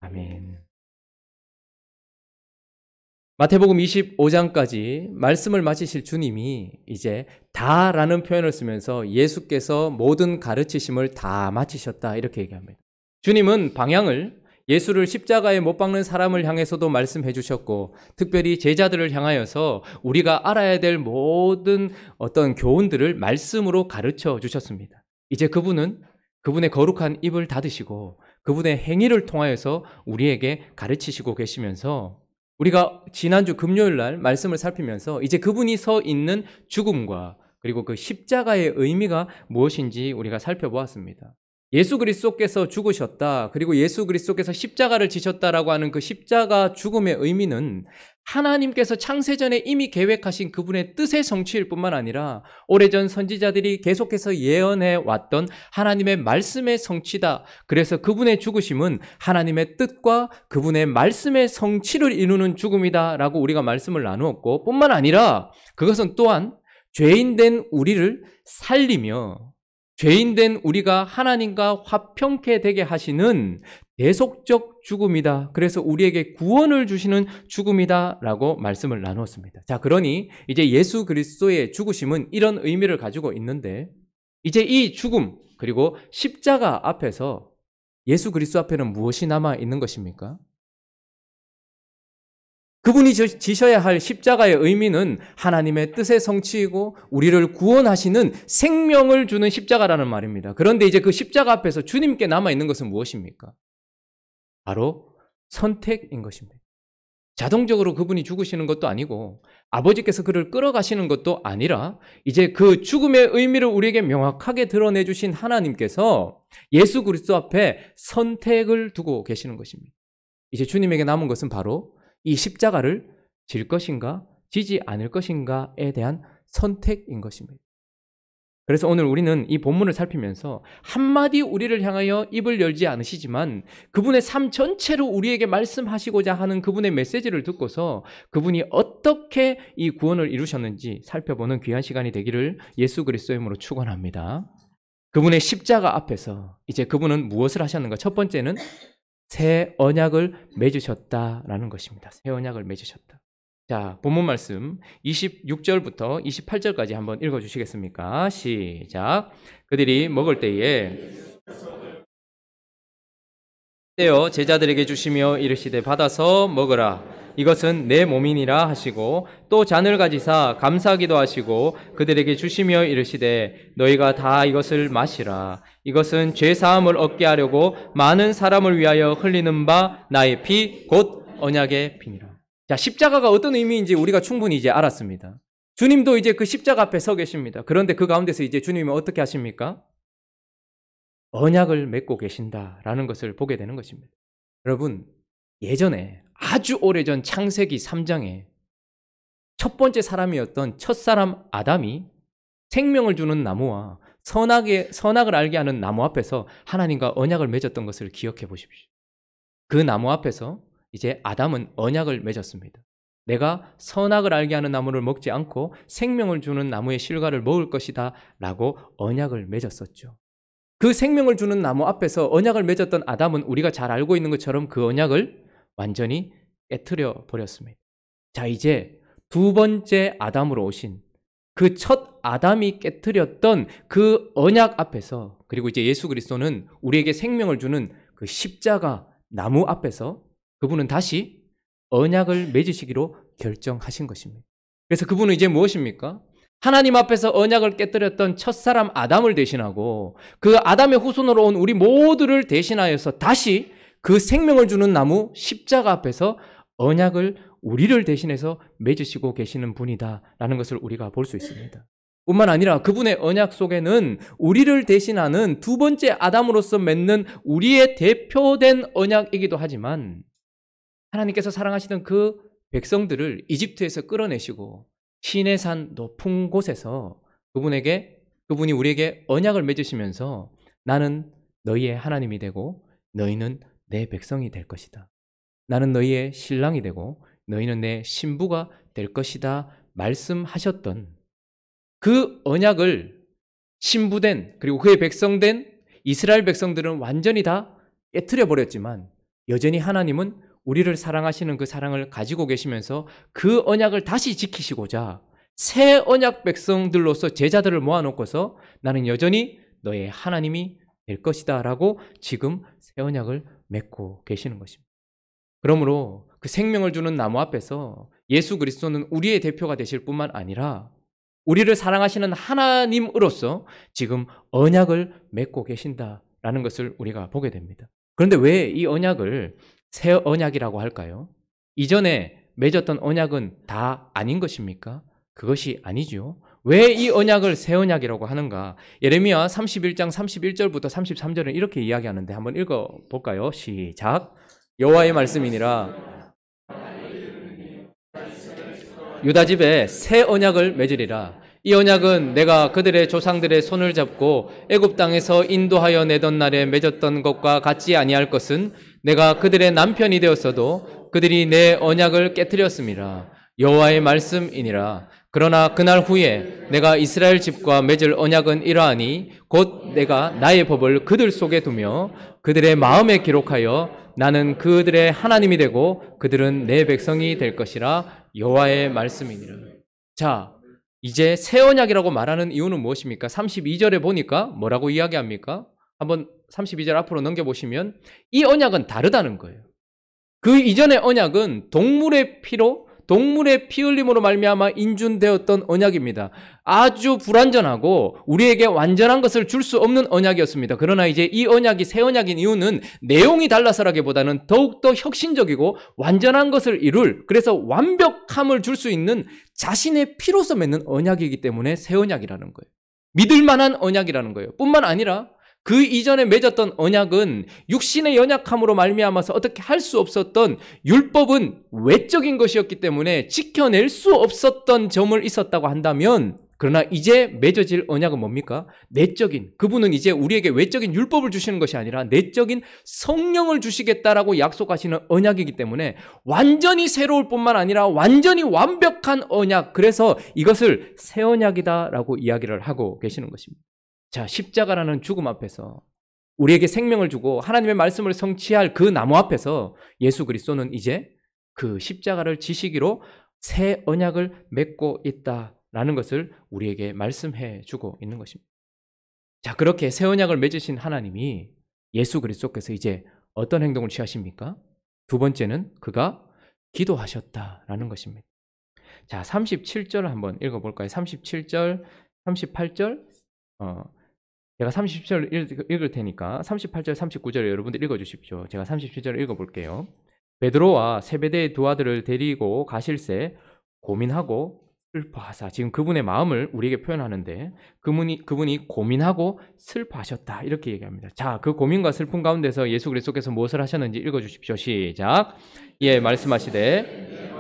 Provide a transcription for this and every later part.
아멘. 마태복음 25장까지 말씀을 마치실 주님이 이제 다라는 표현을 쓰면서 예수께서 모든 가르치심을 다 마치셨다 이렇게 얘기합니다. 주님은 방향을 예수를 십자가에 못 박는 사람을 향해서도 말씀해 주셨고 특별히 제자들을 향하여서 우리가 알아야 될 모든 어떤 교훈들을 말씀으로 가르쳐 주셨습니다. 이제 그분은 그분의 거룩한 입을 닫으시고 그분의 행위를 통하여서 우리에게 가르치시고 계시면서 우리가 지난주 금요일 날 말씀을 살피면서 이제 그분이 서 있는 죽음과 그리고 그 십자가의 의미가 무엇인지 우리가 살펴보았습니다. 예수 그리스도께서 죽으셨다, 그리고 예수 그리스도께서 십자가를 지셨다라고 하는 그 십자가 죽음의 의미는 하나님께서 창세전에 이미 계획하신 그분의 뜻의 성취일 뿐만 아니라 오래전 선지자들이 계속해서 예언해 왔던 하나님의 말씀의 성취다. 그래서 그분의 죽으심은 하나님의 뜻과 그분의 말씀의 성취를 이루는 죽음이다라고 우리가 말씀을 나누었고, 뿐만 아니라 그것은 또한 죄인된 우리를 살리며 죄인된 우리가 하나님과 화평케 되게 하시는 대속적 죽음이다. 그래서 우리에게 구원을 주시는 죽음이다라고 말씀을 나누었습니다. 자, 그러니 이제 예수 그리스도의 죽으심은 이런 의미를 가지고 있는데 이제 이 죽음 그리고 십자가 앞에서 예수 그리스도 앞에는 무엇이 남아 있는 것입니까? 그분이 지셔야 할 십자가의 의미는 하나님의 뜻의 성취이고 우리를 구원하시는 생명을 주는 십자가라는 말입니다. 그런데 이제 그 십자가 앞에서 주님께 남아있는 것은 무엇입니까? 바로 선택인 것입니다. 자동적으로 그분이 죽으시는 것도 아니고 아버지께서 그를 끌어가시는 것도 아니라 이제 그 죽음의 의미를 우리에게 명확하게 드러내 주신 하나님께서 예수 그리스도 앞에 선택을 두고 계시는 것입니다. 이제 주님에게 남은 것은 바로 이 십자가를 질 것인가 지지 않을 것인가에 대한 선택인 것입니다. 그래서 오늘 우리는 이 본문을 살피면서 한마디 우리를 향하여 입을 열지 않으시지만 그분의 삶 전체로 우리에게 말씀하시고자 하는 그분의 메시지를 듣고서 그분이 어떻게 이 구원을 이루셨는지 살펴보는 귀한 시간이 되기를 예수 그리스도의 이름으로 축원합니다. 그분의 십자가 앞에서 이제 그분은 무엇을 하셨는가? 첫 번째는 새 언약을 맺으셨다라는 것입니다. 새 언약을 맺으셨다. 자, 본문 말씀 26절부터 28절까지 한번 읽어주시겠습니까? 시작. 그들이 먹을 때에 떼어 제자들에게 주시며 이르시되 받아서 먹으라. 이것은 내 몸이니라 하시고 또 잔을 가지사 감사기도 하시고 그들에게 주시며 이르시되 너희가 다 이것을 마시라. 이것은 죄 사함을 얻게 하려고 많은 사람을 위하여 흘리는 바 나의 피 곧 언약의 피니라. 자, 십자가가 어떤 의미인지 우리가 충분히 이제 알았습니다. 주님도 이제 그 십자가 앞에 서 계십니다. 그런데 그 가운데서 이제 주님은 어떻게 하십니까? 언약을 맺고 계신다라는 것을 보게 되는 것입니다. 여러분, 예전에 아주 오래전 창세기 3장에 첫 번째 사람이었던 첫사람 아담이 생명을 주는 나무와 선악을 알게 하는 나무 앞에서 하나님과 언약을 맺었던 것을 기억해 보십시오. 그 나무 앞에서 이제 아담은 언약을 맺었습니다. 내가 선악을 알게 하는 나무를 먹지 않고 생명을 주는 나무의 실과를 먹을 것이다 라고 언약을 맺었었죠. 그 생명을 주는 나무 앞에서 언약을 맺었던 아담은 우리가 잘 알고 있는 것처럼 그 언약을 완전히 깨트려 버렸습니다. 자, 이제 두 번째 아담으로 오신 그 첫 아담이 깨트렸던 그 언약 앞에서, 그리고 이제 예수 그리스도는 우리에게 생명을 주는 그 십자가 나무 앞에서 그분은 다시 언약을 맺으시기로 결정하신 것입니다. 그래서 그분은 이제 무엇입니까? 하나님 앞에서 언약을 깨뜨렸던 첫사람 아담을 대신하고 그 아담의 후손으로 온 우리 모두를 대신하여서 다시 그 생명을 주는 나무 십자가 앞에서 언약을 우리를 대신해서 맺으시고 계시는 분이다라는 것을 우리가 볼 수 있습니다. 뿐만 아니라 그분의 언약 속에는 우리를 대신하는 두 번째 아담으로서 맺는 우리의 대표된 언약이기도 하지만 하나님께서 사랑하시던 그 백성들을 이집트에서 끌어내시고 시내산 높은 곳에서 그분이 우리에게 언약을 맺으시면서 나는 너희의 하나님이 되고 너희는 내 백성이 될 것이다. 나는 너희의 신랑이 되고 너희는 내 신부가 될 것이다 말씀하셨던 그 언약을 신부된 그리고 그의 백성된 이스라엘 백성들은 완전히 다 깨트려 버렸지만 여전히 하나님은 우리를 사랑하시는 그 사랑을 가지고 계시면서 그 언약을 다시 지키시고자 새 언약 백성들로서 제자들을 모아놓고서 나는 여전히 너의 하나님이 될 것이다 라고 지금 새 언약을 맺고 계시는 것입니다. 그러므로 그 생명을 주는 나무 앞에서 예수 그리스도는 우리의 대표가 되실 뿐만 아니라 우리를 사랑하시는 하나님으로서 지금 언약을 맺고 계신다라는 것을 우리가 보게 됩니다. 그런데 왜 이 언약을 새 언약이라고 할까요? 이전에 맺었던 언약은 다 아닌 것입니까? 그것이 아니죠. 왜 이 언약을 새 언약이라고 하는가? 예레미야 31장 31절부터 33절은 이렇게 이야기하는데 한번 읽어볼까요? 시작. 여호와의 말씀이니라. 유다 집에 새 언약을 맺으리라. 이 언약은 내가 그들의 조상들의 손을 잡고 애굽 땅에서 인도하여 내던 날에 맺었던 것과 같지 아니할 것은 내가 그들의 남편이 되었어도 그들이 내 언약을 깨뜨렸음이라. 여호와의 말씀이니라. 그러나 그날 후에 내가 이스라엘 집과 맺을 언약은 이러하니 곧 내가 나의 법을 그들 속에 두며 그들의 마음에 기록하여 나는 그들의 하나님이 되고 그들은 내 백성이 될 것이라. 여호와의 말씀이니라. 자, 이제 새 언약이라고 말하는 이유는 무엇입니까? 32절에 보니까 뭐라고 이야기합니까? 한번 32절 앞으로 넘겨보시면 이 언약은 다르다는 거예요. 그 이전의 언약은 동물의 피로, 동물의 피 흘림으로 말미암아 인준되었던 언약입니다. 아주 불완전하고 우리에게 완전한 것을 줄 수 없는 언약이었습니다. 그러나 이제 이 언약이 새 언약인 이유는 내용이 달라서라기보다는 더욱더 혁신적이고 완전한 것을 이룰, 그래서 완벽함을 줄 수 있는 자신의 피로서 맺는 언약이기 때문에 새 언약이라는 거예요. 믿을 만한 언약이라는 거예요. 뿐만 아니라 그 이전에 맺었던 언약은 육신의 연약함으로 말미암아서 어떻게 할 수 없었던 율법은 외적인 것이었기 때문에 지켜낼 수 없었던 점을 있었다고 한다면, 그러나 이제 맺어질 언약은 뭡니까? 내적인, 그분은 이제 우리에게 외적인 율법을 주시는 것이 아니라 내적인 성령을 주시겠다라고 약속하시는 언약이기 때문에 완전히 새로울 뿐만 아니라 완전히 완벽한 언약, 그래서 이것을 새 언약이다라고 이야기를 하고 계시는 것입니다. 자, 십자가라는 죽음 앞에서 우리에게 생명을 주고 하나님의 말씀을 성취할 그 나무 앞에서 예수 그리스도는 이제 그 십자가를 지시기로 새 언약을 맺고 있다라는 것을 우리에게 말씀해 주고 있는 것입니다. 자, 그렇게 새 언약을 맺으신 하나님이 예수 그리스도께서 이제 어떤 행동을 취하십니까? 두 번째는 그가 기도하셨다라는 것입니다. 자, 37절을 한번 읽어볼까요? 37절, 38절, 제가 37절 읽을 테니까 38절, 39절 여러분들 읽어주십시오. 제가 37절을 읽어볼게요. 베드로와 세베대의 두 아들을 데리고 가실새 고민하고 슬퍼하사, 지금 그분의 마음을 우리에게 표현하는데 그분이 고민하고 슬퍼하셨다 이렇게 얘기합니다. 자, 그 고민과 슬픔 가운데서 예수 그리스도께서 무엇을 하셨는지 읽어주십시오. 시작. 예, 말씀하시되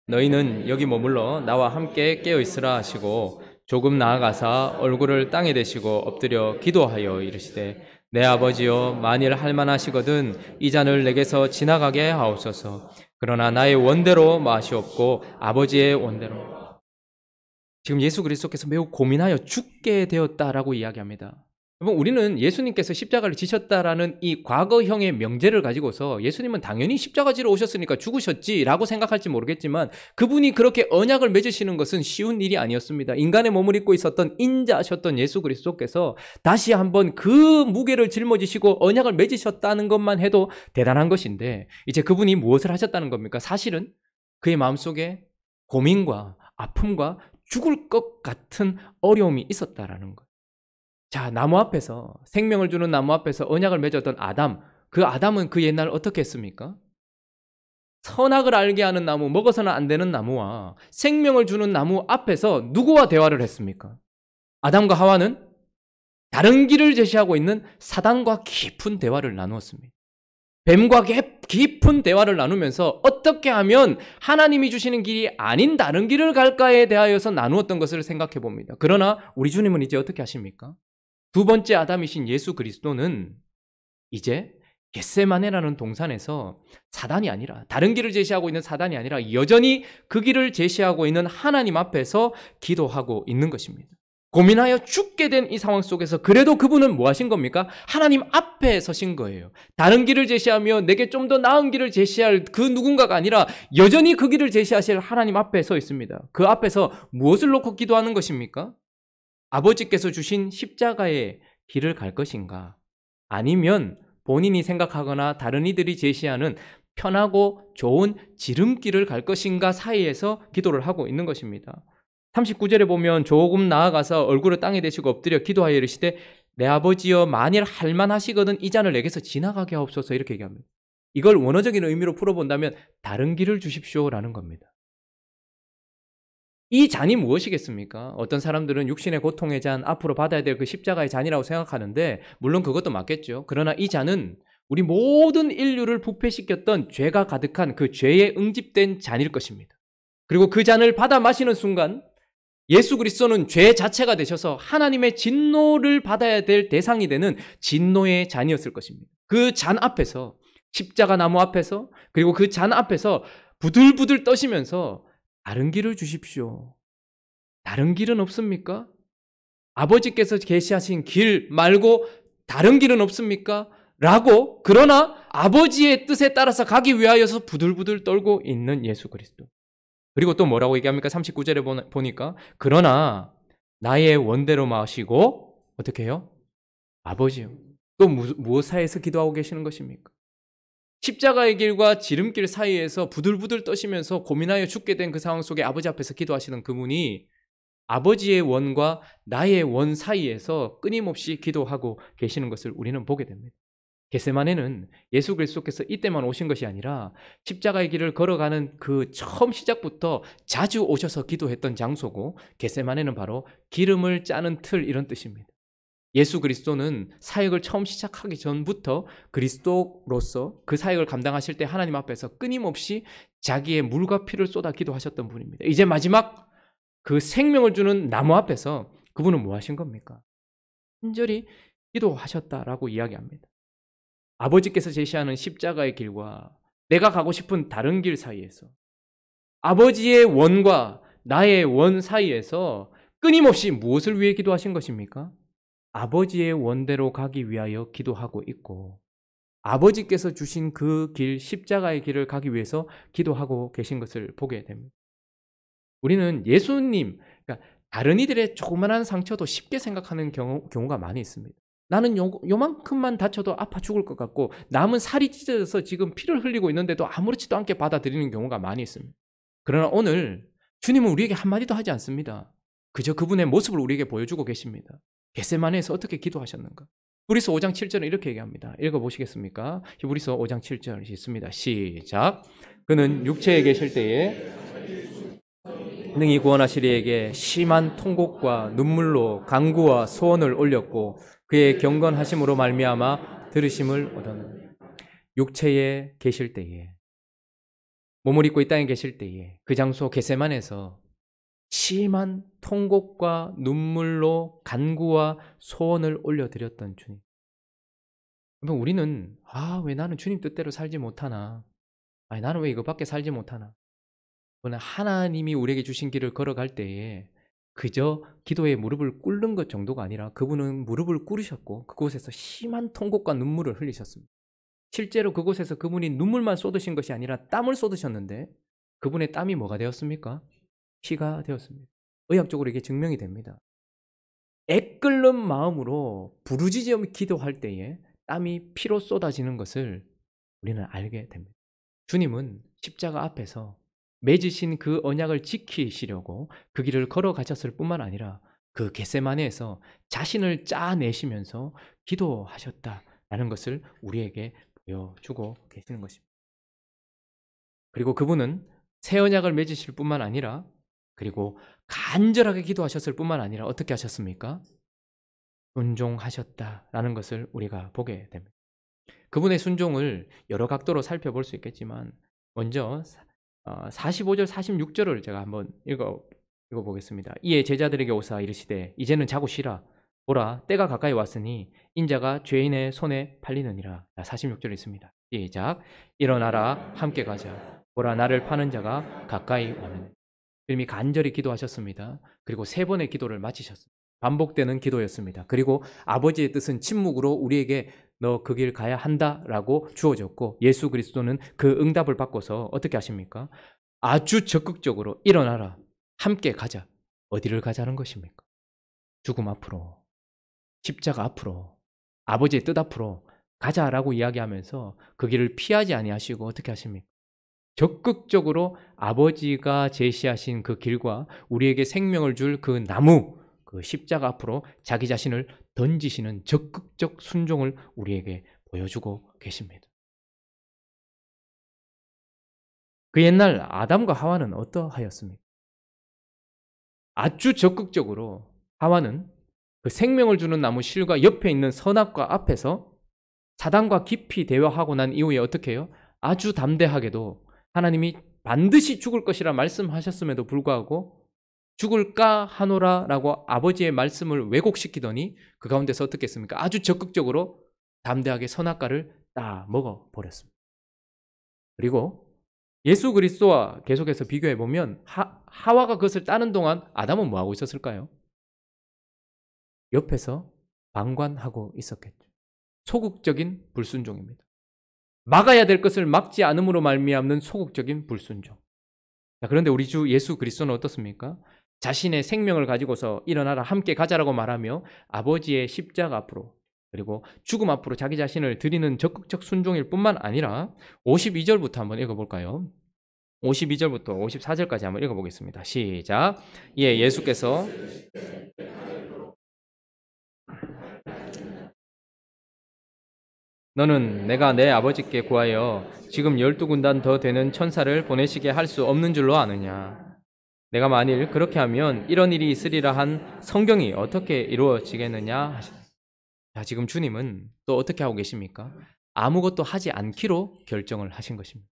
너희는 여기 머물러 나와 함께 깨어있으라 하시고 조금 나아가사 얼굴을 땅에 대시고 엎드려 기도하여 이르시되 내 아버지여, 만일 할만하시거든 이 잔을 내게서 지나가게 하옵소서. 그러나 나의 원대로 마시옵고 아버지의 원대로. 지금 예수 그리스도께서 매우 고민하여 죽게 되었다라고 이야기합니다. 여러분, 우리는 예수님께서 십자가를 지셨다라는 이 과거형의 명제를 가지고서 예수님은 당연히 십자가 지러 오셨으니까 죽으셨지라고 생각할지 모르겠지만 그분이 그렇게 언약을 맺으시는 것은 쉬운 일이 아니었습니다. 인간의 몸을 입고 있었던 인자하셨던 예수 그리스도께서 다시 한번 그 무게를 짊어지시고 언약을 맺으셨다는 것만 해도 대단한 것인데, 이제 그분이 무엇을 하셨다는 겁니까? 사실은 그의 마음속에 고민과 아픔과 죽을 것 같은 어려움이 있었다라는 거예요. 자, 나무 앞에서, 생명을 주는 나무 앞에서 언약을 맺었던 아담, 그 아담은 그 옛날 어떻게 했습니까? 선악을 알게 하는 나무, 먹어서는 안 되는 나무와 생명을 주는 나무 앞에서 누구와 대화를 했습니까? 아담과 하와는 다른 길을 제시하고 있는 사단과 깊은 대화를 나누었습니다. 뱀과 깊은 대화를 나누면서 어떻게 하면 하나님이 주시는 길이 아닌 다른 길을 갈까에 대하여서 나누었던 것을 생각해 봅니다. 그러나 우리 주님은 이제 어떻게 하십니까? 두 번째 아담이신 예수 그리스도는 이제 겟세마네라는 동산에서 사단이 아니라, 다른 길을 제시하고 있는 사단이 아니라 여전히 그 길을 제시하고 있는 하나님 앞에서 기도하고 있는 것입니다. 고민하여 죽게 된 이 상황 속에서 그래도 그분은 뭐 하신 겁니까? 하나님 앞에 서신 거예요. 다른 길을 제시하며 내게 좀 더 나은 길을 제시할 그 누군가가 아니라 여전히 그 길을 제시하실 하나님 앞에 서 있습니다. 그 앞에서 무엇을 놓고 기도하는 것입니까? 아버지께서 주신 십자가의 길을 갈 것인가? 아니면 본인이 생각하거나 다른 이들이 제시하는 편하고 좋은 지름길을 갈 것인가 사이에서 기도를 하고 있는 것입니다. 39절에 보면 조금 나아가서 얼굴을 땅에 대시고 엎드려 기도하여 이르시되 내 아버지여 만일 할만하시거든 이 잔을 내게서 지나가게 하옵소서 이렇게 얘기합니다. 이걸 원어적인 의미로 풀어본다면 다른 길을 주십시오라는 겁니다. 이 잔이 무엇이겠습니까? 어떤 사람들은 육신의 고통의 잔, 앞으로 받아야 될 그 십자가의 잔이라고 생각하는데 물론 그것도 맞겠죠. 그러나 이 잔은 우리 모든 인류를 부패시켰던 죄가 가득한 그 죄에 응집된 잔일 것입니다. 그리고 그 잔을 받아 마시는 순간 예수 그리스도는 죄 자체가 되셔서 하나님의 진노를 받아야 될 대상이 되는 진노의 잔이었을 것입니다. 그 잔 앞에서 십자가 나무 앞에서 그리고 그 잔 앞에서 부들부들 떠시면서 다른 길을 주십시오. 다른 길은 없습니까? 아버지께서 계시하신 길 말고 다른 길은 없습니까? 라고 그러나 아버지의 뜻에 따라서 가기 위하여서 부들부들 떨고 있는 예수 그리스도. 그리고 또 뭐라고 얘기합니까? 39절에 보니까 그러나 나의 원대로 마시고 어떻게 해요? 아버지요. 또 무엇 사이에서 기도하고 계시는 것입니까? 십자가의 길과 지름길 사이에서 부들부들 떠시면서 고민하여 죽게 된 그 상황 속에 아버지 앞에서 기도하시는 그분이 아버지의 원과 나의 원 사이에서 끊임없이 기도하고 계시는 것을 우리는 보게 됩니다. 겟세마네는 예수 그리스도께서 이때만 오신 것이 아니라 십자가의 길을 걸어가는 그 처음 시작부터 자주 오셔서 기도했던 장소고 겟세마네는 바로 기름을 짜는 틀 이런 뜻입니다. 예수 그리스도는 사역을 처음 시작하기 전부터 그리스도로서 그 사역을 감당하실 때 하나님 앞에서 끊임없이 자기의 물과 피를 쏟아 기도하셨던 분입니다. 이제 마지막 그 생명을 주는 나무 앞에서 그분은 뭐 하신 겁니까? 간절히 기도하셨다라고 이야기합니다. 아버지께서 제시하는 십자가의 길과 내가 가고 싶은 다른 길 사이에서 아버지의 원과 나의 원 사이에서 끊임없이 무엇을 위해 기도하신 것입니까? 아버지의 원대로 가기 위하여 기도하고 있고 아버지께서 주신 그 길, 십자가의 길을 가기 위해서 기도하고 계신 것을 보게 됩니다. 우리는 예수님, 그러니까 다른 이들의 조그만한 상처도 쉽게 생각하는 경우가 많이 있습니다. 나는 요만큼만 다쳐도 아파 죽을 것 같고 남은 살이 찢어져서 지금 피를 흘리고 있는데도 아무렇지도 않게 받아들이는 경우가 많이 있습니다. 그러나 오늘 주님은 우리에게 한마디도 하지 않습니다. 그저 그분의 모습을 우리에게 보여주고 계십니다. 겟세마네에서 어떻게 기도하셨는가? 히브리서 5장 7절은 이렇게 얘기합니다. 읽어보시겠습니까? 히브리서 5장 7절 읽습니다. 시작. 그는 육체에 계실 때에 능히 구원하시리에게 심한 통곡과 눈물로 간구와 소원을 올렸고 그의 경건하심으로 말미암아 들으심을 얻었느니라. 육체에 계실 때에 몸을 입고 이 땅에 계실 때에 그 장소 겟세마네에서 심한 통곡과 눈물로 간구와 소원을 올려드렸던 주님. 그러면 우리는 왜 나는 주님 뜻대로 살지 못하나? 나는 왜 이거밖에 살지 못하나? 그러나 하나님이 우리에게 주신 길을 걸어갈 때에 그저 기도에 무릎을 꿇는 것 정도가 아니라 그분은 무릎을 꿇으셨고 그곳에서 심한 통곡과 눈물을 흘리셨습니다. 실제로 그곳에서 그분이 눈물만 쏟으신 것이 아니라 땀을 쏟으셨는데 그분의 땀이 뭐가 되었습니까? 피가 되었습니다. 의학적으로 이게 증명이 됩니다. 애끓는 마음으로 부르짖으며 기도할 때에 땀이 피로 쏟아지는 것을 우리는 알게 됩니다. 주님은 십자가 앞에서 맺으신 그 언약을 지키시려고 그 길을 걸어가셨을 뿐만 아니라 그 겟세마네에서 자신을 짜내시면서 기도하셨다라는 것을 우리에게 보여주고 계시는 것입니다. 그리고 그분은 새 언약을 맺으실 뿐만 아니라 그리고 간절하게 기도하셨을 뿐만 아니라 어떻게 하셨습니까? 순종하셨다라는 것을 우리가 보게 됩니다. 그분의 순종을 여러 각도로 살펴볼 수 있겠지만 먼저 45절 46절을 제가 한번 읽어보겠습니다. 이에 제자들에게 오사 이르시되 이제는 자고 쉬라. 보라 때가 가까이 왔으니 인자가 죄인의 손에 팔리느니라. 46절 있습니다. 시작. 일어나라 함께 가자. 보라 나를 파는 자가 가까이 오느니. 주님이 간절히 기도하셨습니다. 그리고 3번의 기도를 마치셨습니다. 반복되는 기도였습니다. 그리고 아버지의 뜻은 침묵으로 우리에게 너 그 길 가야 한다라고 주어졌고, 예수 그리스도는 그 응답을 받고서 어떻게 하십니까? 아주 적극적으로 일어나라, 함께 가자. 어디를 가자는 것입니까? 죽음 앞으로, 십자가 앞으로, 아버지의 뜻 앞으로 가자라고 이야기하면서 그 길을 피하지 아니하시고 어떻게 하십니까? 적극적으로 아버지가 제시하신 그 길과 우리에게 생명을 줄 그 나무, 그 십자가 앞으로 자기 자신을 던지시는 적극적 순종을 우리에게 보여주고 계십니다. 그 옛날 아담과 하와는 어떠하였습니까? 아주 적극적으로 하와는 그 생명을 주는 나무 실과 옆에 있는 선악과 앞에서 사단과 깊이 대화하고 난 이후에 어떻게 해요? 아주 담대하게도 하나님이 반드시 죽을 것이라 말씀하셨음에도 불구하고 죽을까 하노라라고 아버지의 말씀을 왜곡시키더니 그 가운데서 어떻게 했습니까? 아주 적극적으로 담대하게 선악과를 딱 먹어버렸습니다. 그리고 예수 그리스도와 계속해서 비교해 보면 하와가 그것을 따는 동안 아담은 뭐하고 있었을까요? 옆에서 방관하고 있었겠죠. 소극적인 불순종입니다. 막아야 될 것을 막지 않음으로 말미암는 소극적인 불순종. 그런데 우리 주 예수 그리스도는 어떻습니까? 자신의 생명을 가지고서 일어나라, 함께 가자라고 말하며 아버지의 십자가 앞으로, 그리고 죽음 앞으로 자기 자신을 드리는 적극적 순종일 뿐만 아니라 52절부터 한번 읽어볼까요? 52절부터 54절까지 한번 읽어보겠습니다. 시작. 예수께서 너는 내가 내 아버지께 구하여 지금 12군단 더 되는 천사를 보내시게 할 수 없는 줄로 아느냐? 내가 만일 그렇게 하면 이런 일이 있으리라 한 성경이 어떻게 이루어지겠느냐? 자, 지금 주님은 또 어떻게 하고 계십니까? 아무것도 하지 않기로 결정을 하신 것입니다.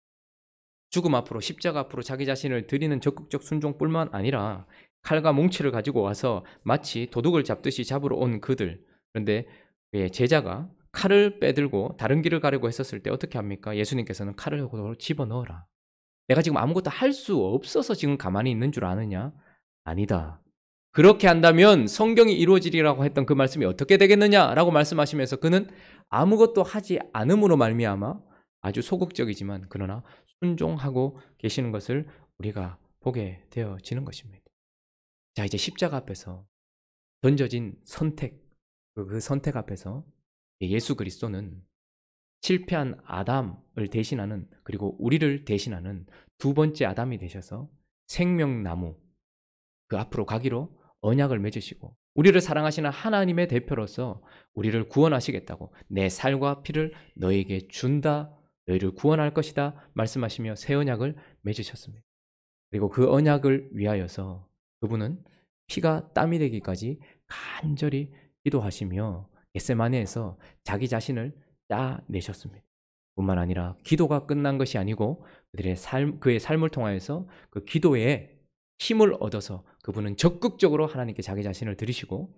죽음 앞으로, 십자가 앞으로 자기 자신을 드리는 적극적 순종뿐만 아니라 칼과 몽치를 가지고 와서 마치 도둑을 잡듯이 잡으러 온 그들, 그런데 제자가 칼을 빼들고 다른 길을 가려고 했었을 때 어떻게 합니까? 예수님께서는 칼을 집어넣어라. 내가 지금 아무것도 할 수 없어서 지금 가만히 있는 줄 아느냐? 아니다. 그렇게 한다면 성경이 이루어지리라고 했던 그 말씀이 어떻게 되겠느냐라고 말씀하시면서 그는 아무것도 하지 않음으로 말미암아 아주 소극적이지만 그러나 순종하고 계시는 것을 우리가 보게 되어지는 것입니다. 자, 이제 십자가 앞에서 던져진 선택, 그 선택 앞에서 예수 그리스도는 실패한 아담을 대신하는, 그리고 우리를 대신하는 두 번째 아담이 되셔서 생명나무 그 앞으로 가기로 언약을 맺으시고 우리를 사랑하시는 하나님의 대표로서 우리를 구원하시겠다고 내 살과 피를 너에게 준다, 너희를 구원할 것이다 말씀하시며 새 언약을 맺으셨습니다. 그리고 그 언약을 위하여서 그분은 피가 땀이 되기까지 간절히 기도하시며 겟세마네에서 자기 자신을 짜내셨습니다. 뿐만 아니라 기도가 끝난 것이 아니고 그의 삶을 통하여서 그 기도에 힘을 얻어서 그분은 적극적으로 하나님께 자기 자신을 드리시고,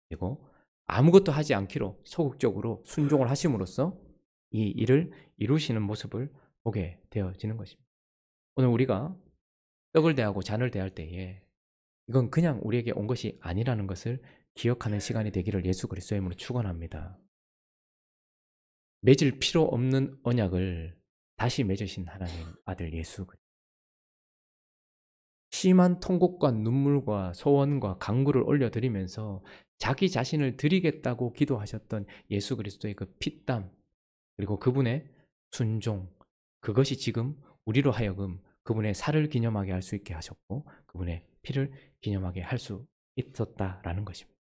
그리고 아무것도 하지 않기로 소극적으로 순종을 하심으로써 이 일을 이루시는 모습을 보게 되어지는 것입니다. 오늘 우리가 떡을 대하고 잔을 대할 때에 이건 그냥 우리에게 온 것이 아니라는 것을 기억하는 시간이 되기를 예수 그리스도의 이름으로 축원합니다. 맺을 필요 없는 언약을 다시 맺으신 하나님 아들 예수 그리스도. 심한 통곡과 눈물과 소원과 간구를 올려드리면서 자기 자신을 드리겠다고 기도하셨던 예수 그리스도의 그 피땀, 그리고 그분의 순종, 그것이 지금 우리로 하여금 그분의 살을 기념하게 할 수 있게 하셨고 그분의 피를 기념하게 할 수 있었다라는 것입니다.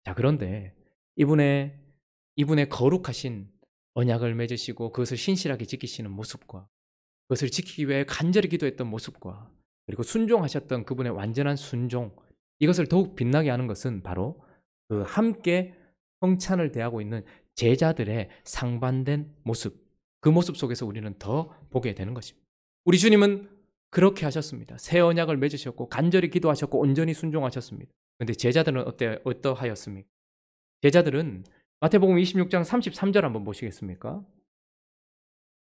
자, 그런데 이분의 거룩하신 언약을 맺으시고 그것을 신실하게 지키시는 모습과 그것을 지키기 위해 간절히 기도했던 모습과 그리고 순종하셨던 그분의 완전한 순종, 이것을 더욱 빛나게 하는 것은 바로 그 함께 성찬을 대하고 있는 제자들의 상반된 모습, 그 모습 속에서 우리는 더 보게 되는 것입니다. 우리 주님은 그렇게 하셨습니다. 새 언약을 맺으셨고 간절히 기도하셨고 온전히 순종하셨습니다. 그런데 제자들은 어떠하였습니까? 제자들은 마태복음 26장 33절 한번 보시겠습니까?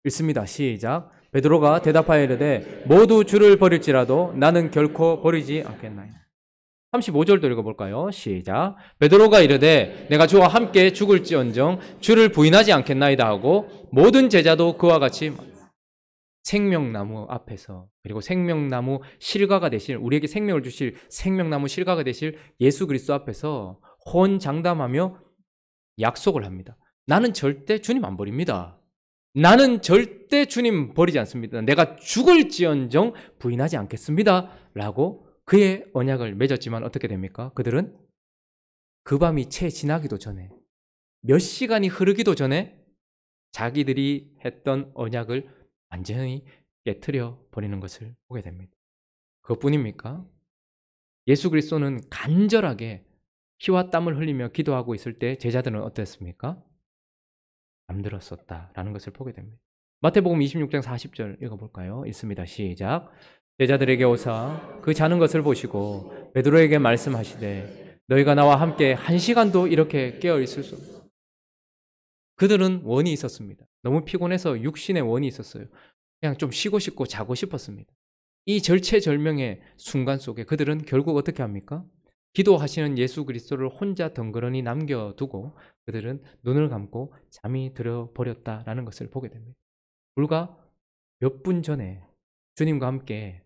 읽습니다. 시작. 베드로가 대답하여 이르되 모두 주를 버릴지라도 나는 결코 버리지 않겠나이다. 35절도 읽어볼까요? 시작. 베드로가 이르되 내가 주와 함께 죽을지언정 주를 부인하지 않겠나이다 하고 모든 제자도 그와 같이 생명나무 앞에서, 그리고 생명나무 실과가 되실, 우리에게 생명을 주실 생명나무 실과가 되실 예수 그리스도 앞에서 혼장담하며 약속을 합니다. 나는 절대 주님 안 버립니다. 나는 절대 주님 버리지 않습니다. 내가 죽을지언정 부인하지 않겠습니다. 라고 그의 언약을 맺었지만 어떻게 됩니까? 그들은 그 밤이 채 지나기도 전에, 몇 시간이 흐르기도 전에 자기들이 했던 언약을 완전히 깨트려 버리는 것을 보게 됩니다. 그것뿐입니까? 예수 그리스도는 간절하게 피와 땀을 흘리며 기도하고 있을 때 제자들은 어땠습니까? 잠들었었다라는 것을 보게 됩니다. 마태복음 26장 40절 읽어볼까요? 읽습니다. 시작. 제자들에게 오사 그 자는 것을 보시고 베드로에게 말씀하시되 너희가 나와 함께 1시간도 이렇게 깨어 있을 수 없다. 그들은 원이 있었습니다. 너무 피곤해서 육신의 원이 있었어요. 그냥 좀 쉬고 싶고 자고 싶었습니다. 이 절체절명의 순간 속에 그들은 결국 어떻게 합니까? 기도하시는 예수 그리스도를 혼자 덩그러니 남겨두고 그들은 눈을 감고 잠이 들어버렸다라는 것을 보게 됩니다. 불과 몇 분 전에 주님과 함께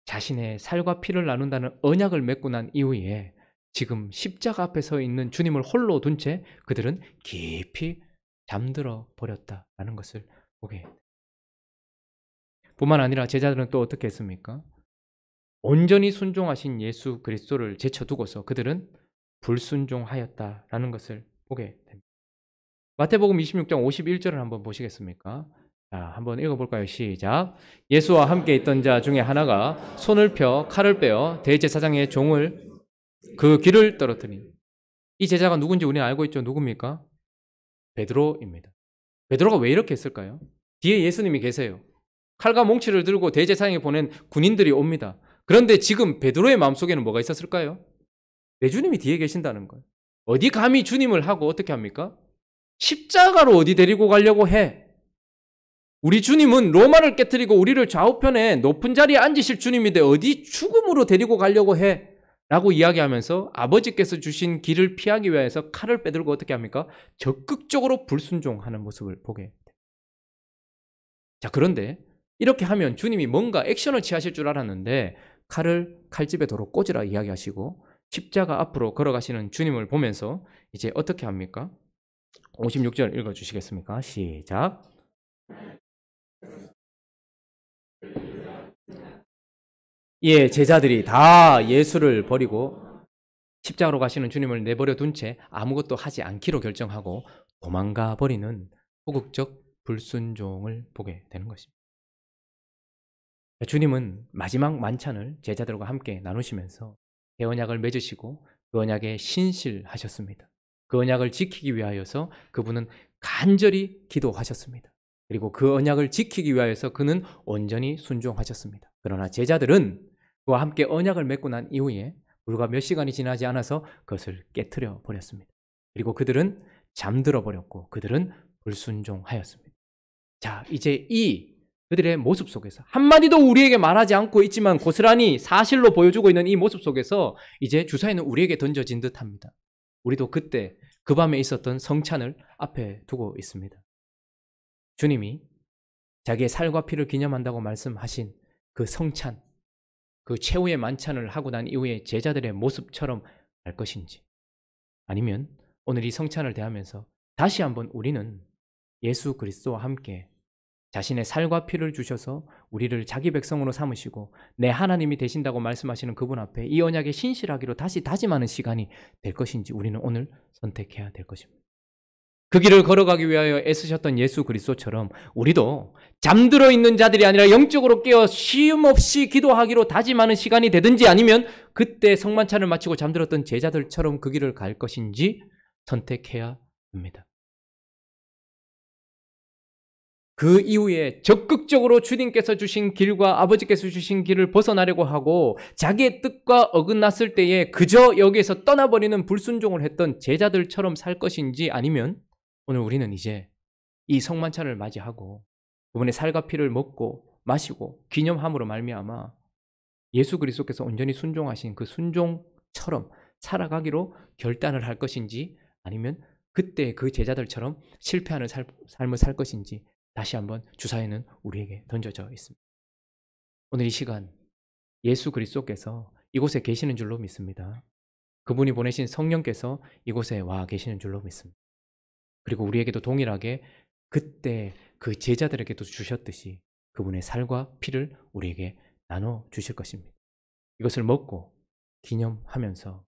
자신의 살과 피를 나눈다는 언약을 맺고 난 이후에 지금 십자가 앞에 서 있는 주님을 홀로 둔 채 그들은 깊이 잠들어 버렸다라는 것을 보게 됩니다. 뿐만 아니라 제자들은 또 어떻게 했습니까? 온전히 순종하신 예수 그리스도를 제쳐두고서 그들은 불순종하였다라는 것을 보게 됩니다. 마태복음 26장 51절을 한번 보시겠습니까? 자, 한번 읽어볼까요? 시작. 예수와 함께 있던 자 중에 하나가 손을 펴 칼을 빼어 대제사장의 종을 그 귀를 떨어뜨리니. 이 제자가 누군지 우리는 알고 있죠? 누굽니까? 베드로입니다. 베드로가 왜 이렇게 했을까요? 뒤에 예수님이 계세요. 칼과 몽치를 들고 대제사장이 보낸 군인들이 옵니다. 그런데 지금 베드로의 마음속에는 뭐가 있었을까요? 내 주님이 뒤에 계신다는 거예요. 어디 감히 주님을 하고 어떻게 합니까? 십자가로 어디 데리고 가려고 해? 우리 주님은 로마를 깨뜨리고 우리를 좌우편에 높은 자리에 앉으실 주님인데 어디 죽음으로 데리고 가려고 해? 라고 이야기하면서 아버지께서 주신 길을 피하기 위해서 칼을 빼들고 어떻게 합니까? 적극적으로 불순종하는 모습을 보게 됩니다. 자, 그런데 이렇게 하면 주님이 뭔가 액션을 취하실 줄 알았는데 칼을 칼집에 도로 꽂으라 이야기하시고 십자가 앞으로 걸어가시는 주님을 보면서 이제 어떻게 합니까? 56절 읽어주시겠습니까? 시작. 예, 제자들이 다 예수를 버리고 십자가로 가시는 주님을 내버려 둔 채 아무것도 하지 않기로 결정하고 도망가 버리는 소극적 불순종을 보게 되는 것입니다. 주님은 마지막 만찬을 제자들과 함께 나누시면서 대언약을 맺으시고 그 언약에 신실하셨습니다. 그 언약을 지키기 위하여서 그분은 간절히 기도하셨습니다. 그리고 그 언약을 지키기 위하여서 그는 온전히 순종하셨습니다. 그러나 제자들은 그와 함께 언약을 맺고 난 이후에 불과 몇 시간이 지나지 않아서 그것을 깨트려 버렸습니다. 그리고 그들은 잠들어 버렸고 그들은 불순종하였습니다. 자, 이제 이 그들의 모습 속에서 한마디도 우리에게 말하지 않고 있지만 고스란히 사실로 보여주고 있는 이 모습 속에서 이제 주사위는 우리에게 던져진 듯합니다. 우리도 그때 그 밤에 있었던 성찬을 앞에 두고 있습니다. 주님이 자기의 살과 피를 기념한다고 말씀하신 그 성찬, 그 최후의 만찬을 하고 난 이후에 제자들의 모습처럼 갈 것인지, 아니면 오늘 이 성찬을 대하면서 다시 한번 우리는 예수 그리스도와 함께 자신의 살과 피를 주셔서 우리를 자기 백성으로 삼으시고 내 하나님이 되신다고 말씀하시는 그분 앞에 이 언약에 신실하기로 다시 다짐하는 시간이 될 것인지 우리는 오늘 선택해야 될 것입니다. 그 길을 걸어가기 위하여 애쓰셨던 예수 그리스도처럼 우리도 잠들어 있는 자들이 아니라 영적으로 깨어 쉼 없이 기도하기로 다짐하는 시간이 되든지 아니면 그때 성만찬을 마치고 잠들었던 제자들처럼 그 길을 갈 것인지 선택해야 합니다. 그 이후에 적극적으로 주님께서 주신 길과 아버지께서 주신 길을 벗어나려고 하고 자기의 뜻과 어긋났을 때에 그저 여기에서 떠나버리는 불순종을 했던 제자들처럼 살 것인지, 아니면 오늘 우리는 이제 이 성만찬을 맞이하고 그분의 살과 피를 먹고 마시고 기념함으로 말미암아 예수 그리스도께서 온전히 순종하신 그 순종 제자들처럼 살아가기로 결단을 할 것인지, 아니면 그때 그 제자들처럼 실패하는 삶을 살 것인지 다시 한번 주사위는 우리에게 던져져 있습니다. 오늘 이 시간 예수 그리스도께서 이곳에 계시는 줄로 믿습니다. 그분이 보내신 성령께서 이곳에 와 계시는 줄로 믿습니다. 그리고 우리에게도 동일하게 그때 그 제자들에게도 주셨듯이 그분의 살과 피를 우리에게 나눠 주실 것입니다. 이것을 먹고 기념하면서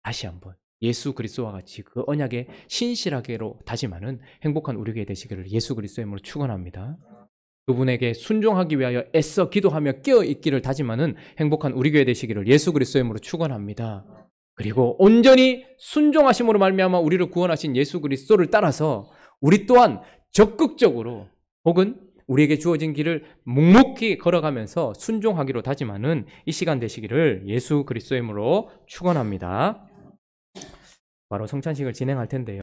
다시 한번 예수 그리스도와 같이 그 언약에 신실하게로 다짐하는 행복한 우리에게 되시기를 예수 그리스도의 이름으로 축원합니다. 그분에게 순종하기 위하여 애써 기도하며 깨어 있기를 다짐하는 행복한 우리 교회 되시기를 예수 그리스도의 이름으로 축원합니다. 그리고 온전히 순종하심으로 말미암아 우리를 구원하신 예수 그리스도를 따라서 우리 또한 적극적으로 혹은 우리에게 주어진 길을 묵묵히 걸어가면서 순종하기로 다짐하는 이 시간 되시기를 예수 그리스도의 이름으로 축원합니다. 바로 성찬식을 진행할 텐데요.